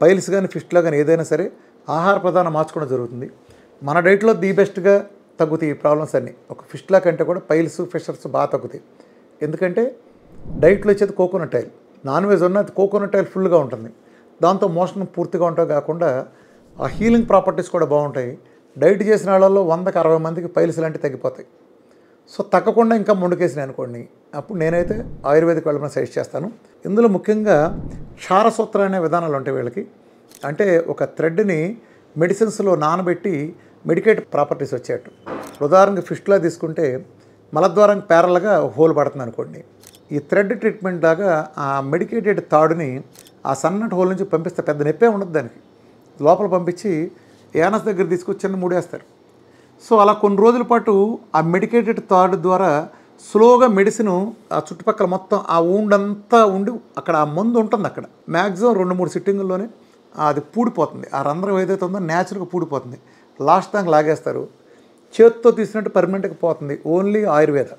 Piles కానీ fistula కానీ ఏదైనా సరే ఆహార ప్రధానం మార్చుకోవడం జరుగుతుంది. మన డైట్లో ది బెస్ట్గా తగ్గుతాయి ఈ ప్రాబ్లమ్స్ అన్నీ. ఒక ఫిస్టులా కంటే కూడా పైల్స్ ఫిషర్స్ బాగా తగ్గుతాయి. ఎందుకంటే డైట్లో వచ్చేది కోకోనట్ ఆయిల్, నాన్ వెజ్ ఉన్నది కోకోనట్ ఆయిల్ ఫుల్గా ఉంటుంది. దాంతో మోషన్ పూర్తిగా ఉంటాయి కాకుండా ఆ హీలింగ్ ప్రాపర్టీస్ కూడా బాగుంటాయి. డైట్ చేసిన వాళ్ళలో 100కి 60 మందికి పైల్స్ లాంటివి తగ్గిపోతాయి. సో తగ్గకుండా ఇంకా ముందుకేసినాయి అనుకోండి, అప్పుడు నేనైతే ఆయుర్వేదిక్ వెళ్ళమని సజెస్ట్ చేస్తాను. ఇందులో ముఖ్యంగా క్షారసూత్ర అనే విధానాలు ఉంటాయి వీళ్ళకి. అంటే ఒక థ్రెడ్ని మెడిసిన్స్లో నానబెట్టి మెడికేట్ ప్రాపర్టీస్ వచ్చేట్టు. ఉదాహరణకి ఫిస్టులా తీసుకుంటే మలద్వారానికి ప్యారల్గా హోల్ పడుతుంది అనుకోండి. ఈ థ్రెడ్ ట్రీట్మెంట్ లాగా ఆ మెడికేటెడ్ తాడుని ఆ సన్నటి హోల్ నుంచి పంపిస్తే పెద్ద నొప్పే ఉండదు దానికి. లోపల పంపించి యానస్ దగ్గర తీసుకొచ్చి చిన్న ముడేస్తారు. సో అలా కొన్ని రోజుల పాటు ఆ మెడికేటెడ్ తాడు ద్వారా స్లోగా మెడిసిన్ ఆ చుట్టుపక్కల మొత్తం ఆ ఊండంతా ఉండి అక్కడ ఆ మందు ఉంటుంది. అక్కడ మ్యాక్సిమం 2-3 సిట్టింగుల్లోనే అది పూడిపోతుంది. ఆ రంధ్రం ఏదైతే ఉందో న్యాచురల్గా పూడిపోతుంది. లాస్ట్ దాకా లాగేస్తారు. చేత్తో తీసినట్టు పర్మనెంట్గా పోతుంది. ఓన్లీ ఆయుర్వేద.